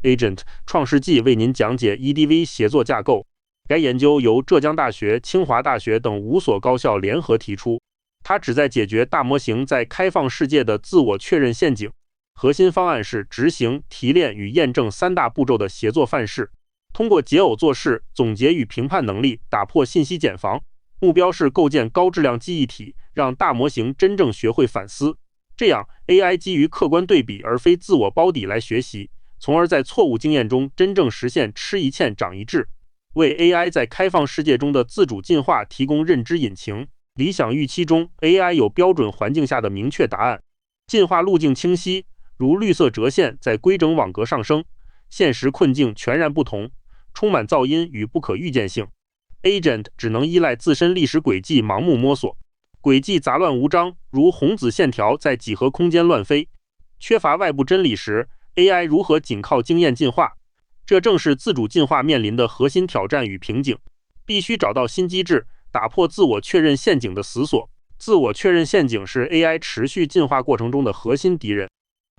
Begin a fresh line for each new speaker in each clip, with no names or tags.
Agent 创世纪为您讲解 EDV 协作架构。该研究由浙江大学、清华大学等5所高校联合提出，它旨在解决大模型在开放世界的自我确认陷阱。核心方案是执行、提炼与验证3大步骤的协作范式，通过解耦做事、总结与评判能力打破信息茧房。目标是构建高质量记忆体，让大模型真正学会反思。这样 AI 基于客观对比而非自我包底来学习，从而在错误经验中真正实现吃一堑长一智，为 AI 在开放世界中的自主进化提供认知引擎。理想预期中 AI 有标准环境下的明确答案，进化路径清晰，如绿色折线在规整网格上升。现实困境全然不同，充满噪音与不可预见性。Agent 只能依赖自身历史轨迹盲目摸索，轨迹杂乱无章，如红紫线条在几何空间乱飞。缺乏外部真理时， AI 如何仅靠经验进化？这正是自主进化面临的核心挑战与瓶颈。必须找到新机制，打破自我确认陷阱的死锁。自我确认陷阱是 AI 持续进化过程中的核心敌人。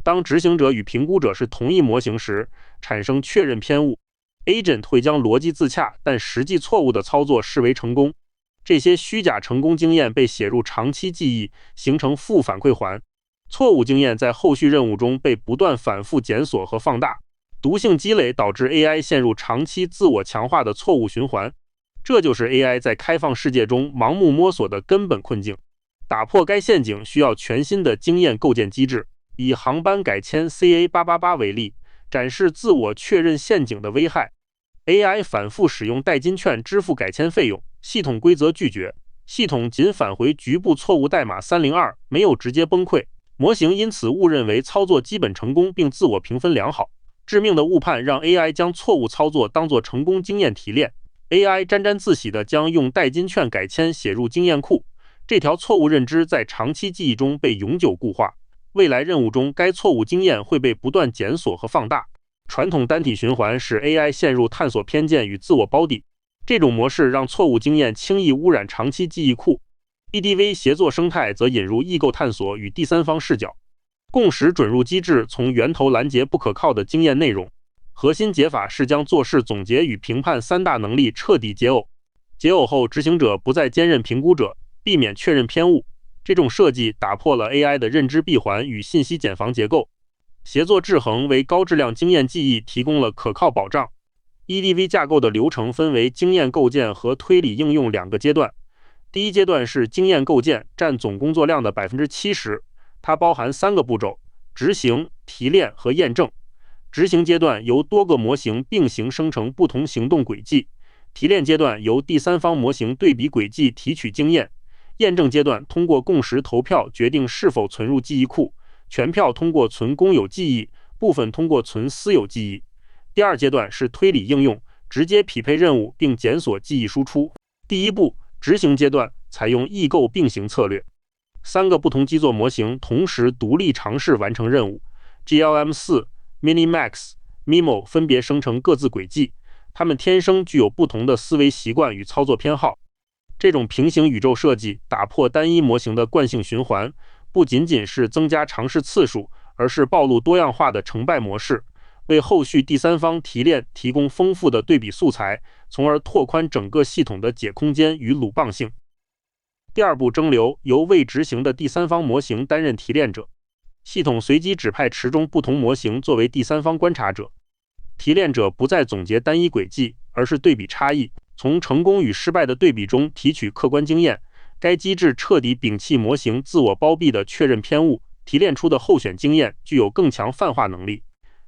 当执行者与评估者是同一模型时，产生确认偏误。Agent 会将逻辑自洽但实际错误的操作视为成功。这些虚假成功经验被写入长期记忆，形成负反馈环。错误经验在后续任务中被不断反复检索和放大，毒性积累导致 AI 陷入长期自我强化的错误循环。这就是 AI 在开放世界中盲目摸索的根本困境。打破该陷阱需要全新的经验构建机制。以航班改签 CA888 为例，展示自我确认陷阱的危害。AI 反复使用代金券支付改签费用，系统规则拒绝，系统仅返回局部错误代码302，没有直接崩溃。模型因此误认为操作基本成功并自我评分良好。致命的误判让 AI 将错误操作当作成功经验提炼。AI 沾沾自喜地将用代金券改签写入经验库，这条错误认知在长期记忆中被永久固化。未来任务中，该错误经验会被不断检索和放大。传统单体循环使 AI 陷入探索偏见与自我包底，这种模式让错误经验轻易污染长期记忆库。EDV 协作生态则引入异构探索与第三方视角。共识准入机制从源头拦截不可靠的经验内容。核心解法是将做事总结与评判3大能力彻底解耦。解耦后，执行者不再兼任评估者，避免确认偏误。这种设计打破了 AI 的认知闭环与信息茧房结构。协作制衡为高质量经验记忆提供了可靠保障。EDV 架构的流程分为经验构建和推理应用2个阶段。第一阶段是经验构建，占总工作量的 70%， 它包含3个步骤：执行、提炼和验证。执行阶段由多个模型并行生成不同行动轨迹，提炼阶段由第三方模型对比轨迹提取经验，验证阶段通过共识投票决定是否存入记忆库，全票通过存公有记忆，部分通过存私有记忆。第二阶段是推理应用，直接匹配任务并检索记忆输出。第一步，执行阶段采用异构并行策略，3个不同基座模型同时独立尝试完成任务。GLM4、Minimax、Mimo 分别生成各自轨迹，它们天生具有不同的思维习惯与操作偏好。这种平行宇宙设计打破单一模型的惯性循环，不仅仅是增加尝试次数，而是暴露多样化的成败模式，为后续第三方提炼提供丰富的对比素材，从而拓宽整个系统的解空间与鲁棒性。第二步，蒸馏，由未执行的第三方模型担任提炼者，系统随机指派池中不同模型作为第三方观察者。提炼者不再总结单一轨迹，而是对比差异，从成功与失败的对比中提取客观经验。该机制彻底摒弃模型自我包庇的确认偏误，提炼出的候选经验具有更强泛化能力。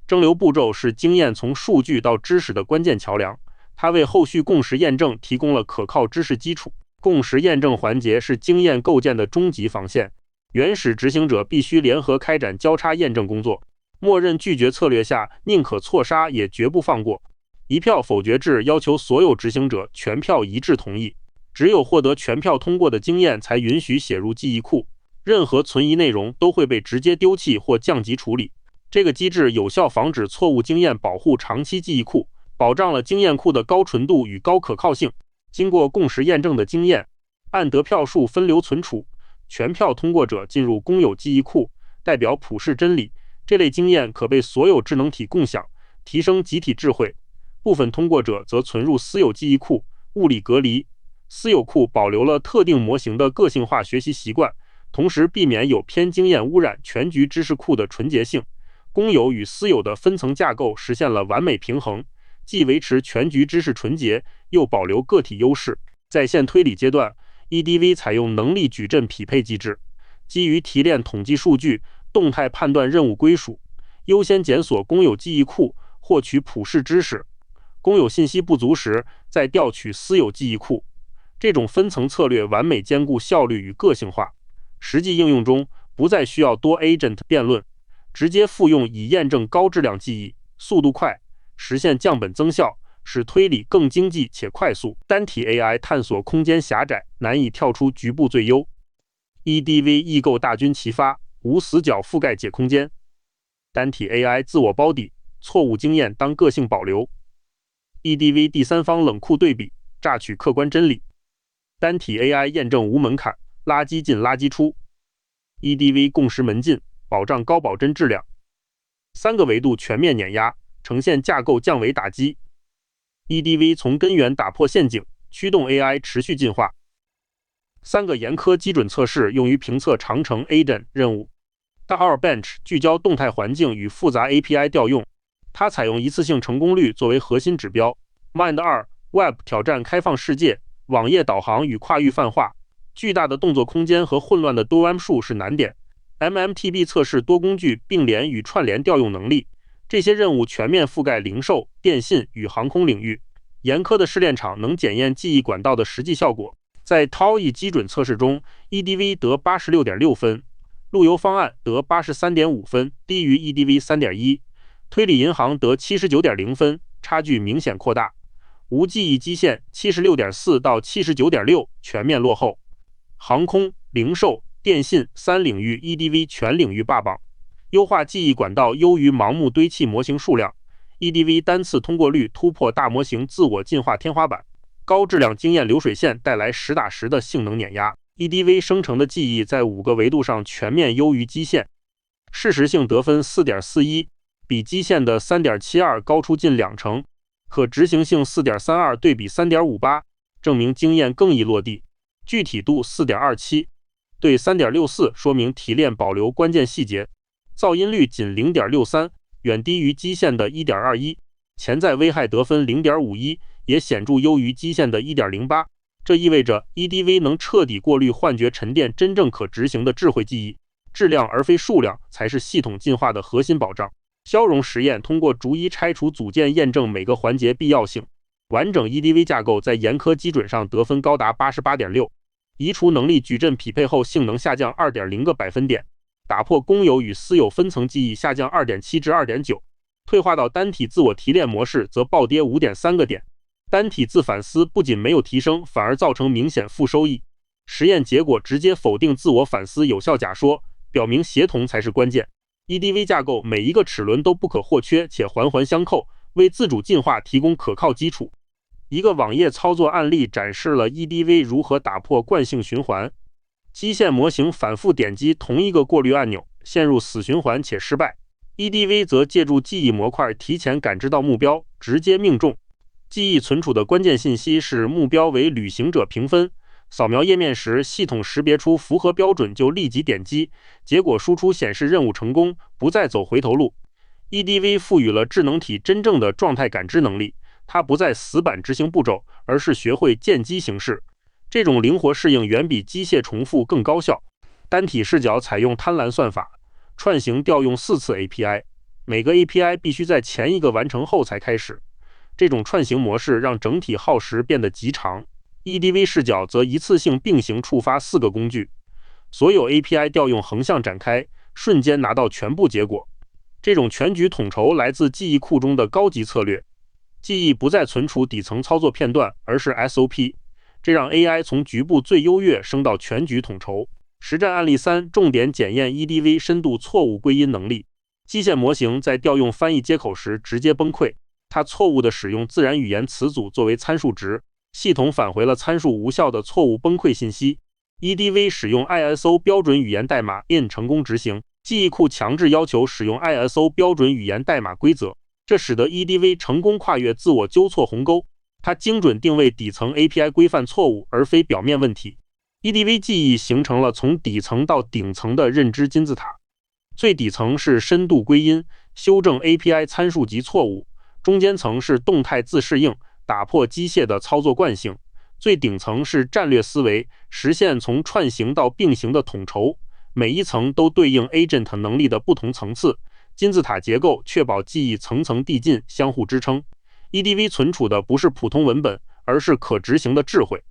蒸馏步骤是经验从数据到知识的关键桥梁，它为后续共识验证提供了可靠知识基础。共识验证环节是经验构建的终极防线，原始执行者必须联合开展交叉验证工作。默认拒绝策略下，宁可错杀也绝不放过。一票否决制要求所有执行者全票一致同意，只有获得全票通过的经验才允许写入记忆库，任何存疑内容都会被直接丢弃或降级处理。这个机制有效防止错误经验保护长期记忆库，保障了经验库的高纯度与高可靠性。经过共识验证的经验，按得票数分流存储，全票通过者进入公有记忆库，代表普世真理。这类经验可被所有智能体共享，提升集体智慧。部分通过者则存入私有记忆库，物理隔离。私有库保留了特定模型的个性化学习习惯，同时避免有偏经验污染全局知识库的纯洁性。公有与私有的分层架构实现了完美平衡，既维持全局知识纯洁，又保留个体优势。在线推理阶段 ，EDV 采用能力矩阵匹配机制，基于提炼统计数据，动态判断任务归属，优先检索公有记忆库，获取普世知识。公有信息不足时，再调取私有记忆库。这种分层策略完美兼顾效率与个性化。实际应用中，不再需要多 agent 辩论，直接复用以验证高质量记忆，速度快，实现降本增效，使推理更经济且快速。单体 AI 探索空间狭窄，难以跳出局部最优。EDV 异构大军齐发，无死角覆盖解空间。单体 AI 自我包底，错误经验当个性保留。EDV 第三方冷酷对比，榨取客观真理。单体 AI 验证无门槛，垃圾进垃圾出。EDV 共识门禁，保障高保真质量。3个维度全面碾压，呈现架构降维打击。EDV 从根源打破陷阱，驱动 AI 持续进化。3个严苛基准测试用于评测长程 agent 任务。DAL Bench 聚焦动态环境与复杂 API 调用，它采用一次性成功率作为核心指标。Mind2 Web 挑战开放世界，网页导航与跨域泛化。巨大的动作空间和混乱的多 M 数是难点。MMTB 测试多工具并联与串联调用能力。这些任务全面覆盖零售、电信与航空领域。严苛的试炼场能检验记忆管道的实际效果。在 TALE 基准测试中 ，EDV 得 86.6 分，路由方案得 83.5 分，低于 EDV 3.1。推理银行得 79.0 分，差距明显扩大。无记忆基线 76.4 到 79.6 全面落后。航空、零售、电信3领域 EDV 全领域霸榜。优化记忆管道优于盲目堆砌模型数量。EDV 单次通过率突破大模型自我进化天花板。高质量经验流水线带来实打实的性能碾压。EDV 生成的记忆在5个维度上全面优于基线。事实性得分 4.41， 比基线的 3.72 高出近2成。可执行性 4.32 对比 3.58， 证明经验更易落地。具体度 4.27， 对 3.64 说明提炼保留关键细节。噪音率仅 0.63， 远低于基线的 1.21， 潜在危害得分 0.51， 也显著优于基线的 1.08。 这意味着 EDV 能彻底过滤幻觉沉淀真正可执行的智慧记忆，质量而非数量才是系统进化的核心保障。消融实验通过逐一拆除组件验证每个环节必要性。完整 EDV 架构在严苛基准上得分高达 88.6， 移除能力矩阵匹配后性能下降 2.0 个百分点，打破公有与私有分层记忆下降 2.7 至 2.9， 退化到单体自我提炼模式则暴跌 5.3 个点。单体自反思不仅没有提升，反而造成明显负收益。实验结果直接否定自我反思有效假说，表明协同才是关键。EDV 架构每一个齿轮都不可或缺且环环相扣，为自主进化提供可靠基础。一个网页操作案例展示了 EDV 如何打破惯性循环。基线模型反复点击同一个过滤按钮，陷入死循环且失败。EDV 则借助记忆模块提前感知到目标，直接命中。记忆存储的关键信息是目标为旅行者评分。扫描页面时，系统识别出符合标准就立即点击，结果输出显示任务成功，不再走回头路。EDV 赋予了智能体真正的状态感知能力，它不再死板执行步骤，而是学会见机行事。这种灵活适应远比机械重复更高效。单体视角采用贪婪算法，串行调用4次 API， 每个 API 必须在前一个完成后才开始。这种串行模式让整体耗时变得极长。EDV 视角则一次性并行触发4个工具，所有 API 调用横向展开，瞬间拿到全部结果。这种全局统筹来自记忆库中的高级策略，记忆不再存储底层操作片段，而是 SOP， 这让 AI 从局部最优越升到全局统筹。实战案例3重点检验 EDV 深度错误归因能力。基线模型在调用翻译接口时直接崩溃，它错误地使用自然语言词组作为参数值。系统返回了参数无效的错误崩溃信息。EDV 使用 ISO 标准语言代码 in 成功执行，记忆库强制要求使用 ISO 标准语言代码规则。这使得 EDV 成功跨越自我纠错鸿沟，它精准定位底层 API 规范错误，而非表面问题。EDV 记忆形成了从底层到顶层的认知金字塔。最底层是深度归因，修正 API 参数级错误；中间层是动态自适应，打破机械的操作惯性；最顶层是战略思维，实现从串行到并行的统筹。每一层都对应 agent 能力的不同层次。金字塔结构确保记忆层层递进，相互支撑。EDV 存储的不是普通文本，而是可执行的智慧。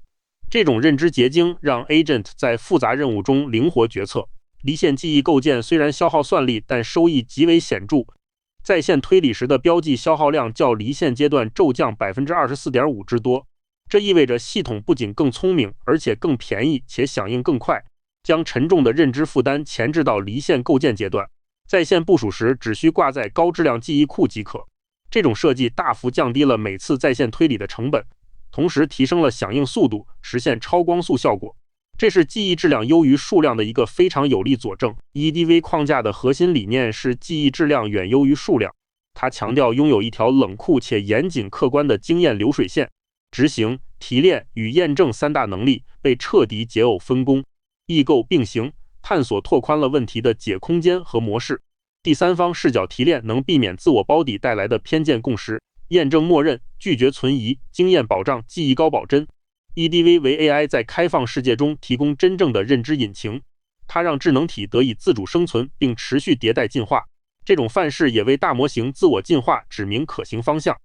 这种认知结晶让 agent 在复杂任务中灵活决策。离线记忆构建虽然消耗算力，但收益极为显著。在线推理时的标记消耗量较离线阶段骤降 24.5% 之多。这意味着系统不仅更聪明，而且更便宜且响应更快，将沉重的认知负担前置到离线构建阶段。在线部署时只需挂在高质量记忆库即可。这种设计大幅降低了每次在线推理的成本，同时提升了响应速度，实现超光速效果。这是记忆质量优于数量的一个非常有力佐证。EDV 框架的核心理念是记忆质量远优于数量，它强调拥有一条冷酷且严谨客观的经验流水线。执行、提炼与验证三大能力被彻底解耦分工，异构并行，探索拓宽了问题的解空间和模式。第三方视角提炼能避免自我包底带来的偏见共识，验证默认，拒绝存疑，经验保障，记忆高保真。EDV 为 AI 在开放世界中提供真正的认知引擎，它让智能体得以自主生存并持续迭代进化。这种范式也为大模型自我进化指明可行方向。